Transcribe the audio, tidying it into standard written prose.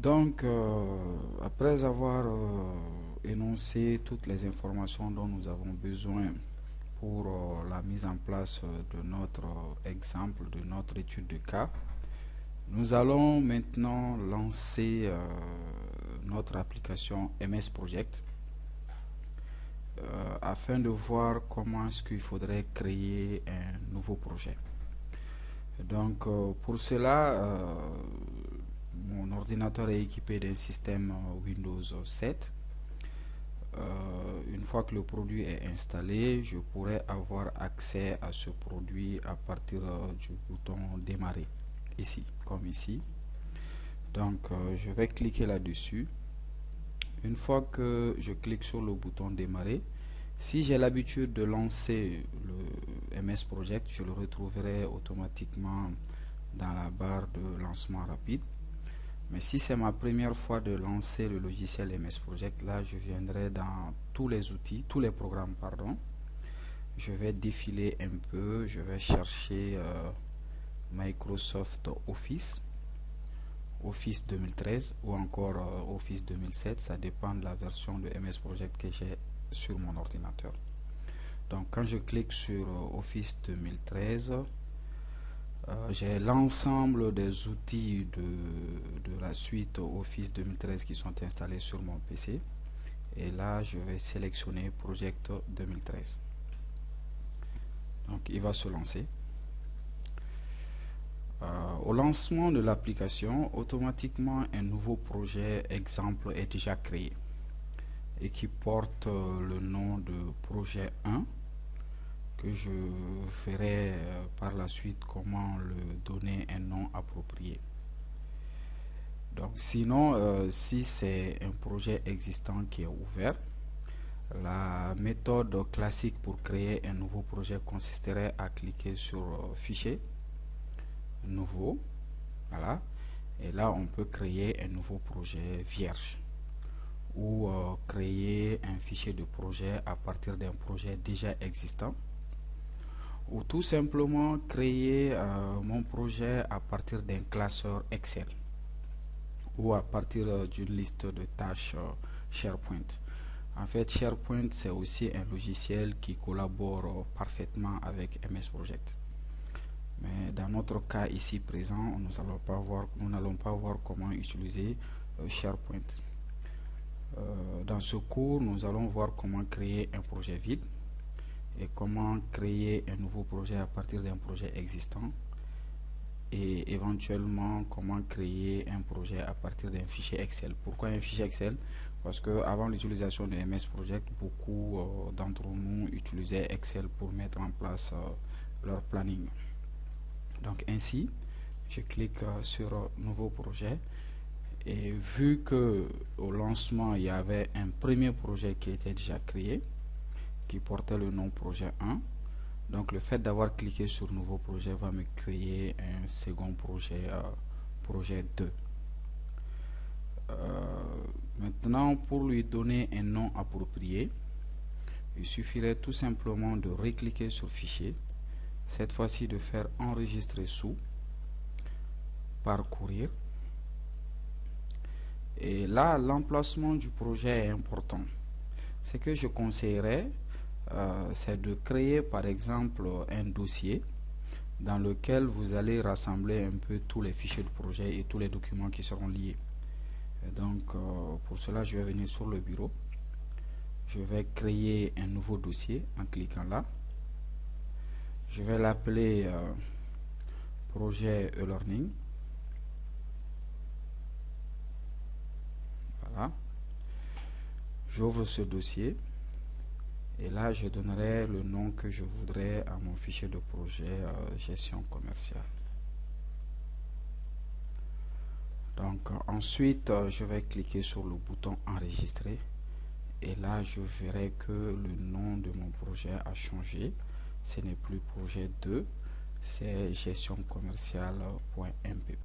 Donc, après avoir énoncé toutes les informations dont nous avons besoin pour la mise en place de notre exemple, de notre étude de cas, nous allons maintenant lancer notre application MS Project afin de voir comment est-ce qu'il faudrait créer un nouveau projet. Donc, pour cela, mon ordinateur est équipé d'un système Windows 7. Une fois que le produit est installé, je pourrai avoir accès à ce produit à partir du bouton démarrer, ici, comme ici. Donc, je vais cliquer là-dessus. Une fois que je clique sur le bouton démarrer, si j'ai l'habitude de lancer le MS Project, je le retrouverai automatiquement dans la barre de lancement rapide. Mais si c'est ma première fois de lancer le logiciel MS Project, là je viendrai dans tous les outils, tous les programmes, pardon. Je vais défiler un peu, je vais chercher Microsoft Office, Office 2013 ou encore Office 2007, ça dépend de la version de MS Project que j'ai sur mon ordinateur. Donc quand je clique sur Office 2013, j'ai l'ensemble des outils de la suite Office 2013 qui sont installés sur mon PC. Et là, je vais sélectionner Project 2013. Donc, il va se lancer. Au lancement de l'application, automatiquement, un nouveau projet exemple est déjà créé et qui porte le nom de projet 1. Que je ferai par la suite comment le donner un nom approprié. Donc sinon, si c'est un projet existant qui est ouvert, la méthode classique pour créer un nouveau projet consisterait à cliquer sur Fichier, Nouveau, voilà, et là on peut créer un nouveau projet vierge ou créer un fichier de projet à partir d'un projet déjà existant, ou tout simplement créer mon projet à partir d'un classeur Excel ou à partir d'une liste de tâches SharePoint. En fait, SharePoint, c'est aussi un logiciel qui collabore parfaitement avec MS Project. Mais dans notre cas ici présent, nous n'allons pas voir comment utiliser SharePoint. Dans ce cours, nous allons voir comment créer un projet vide et comment créer un nouveau projet à partir d'un projet existant et éventuellement comment créer un projet à partir d'un fichier Excel. Pourquoi un fichier Excel? Parce que avant l'utilisation de MS Project, beaucoup d'entre nous utilisaient Excel pour mettre en place leur planning. Donc ainsi, je clique sur nouveau projet et vu que au lancement il y avait un premier projet qui était déjà créé, qui portait le nom projet 1. Donc le fait d'avoir cliqué sur nouveau projet va me créer un second projet, projet 2. Maintenant, pour lui donner un nom approprié, il suffirait tout simplement de recliquer sur fichier, cette fois-ci de faire enregistrer sous, parcourir. Et là, l'emplacement du projet est important. Ce que je conseillerais, c'est de créer par exemple un dossier dans lequel vous allez rassembler un peu tous les fichiers de projet et tous les documents qui seront liés. Et donc pour cela, je vais venir sur le bureau, je vais créer un nouveau dossier en cliquant là, je vais l'appeler projet e-learning. Voilà, j'ouvre ce dossier. Et là, je donnerai le nom que je voudrais à mon fichier de projet gestion commerciale. Donc ensuite, je vais cliquer sur le bouton enregistrer. Et là, je verrai que le nom de mon projet a changé. Ce n'est plus projet 2, c'est gestion commerciale.mpp.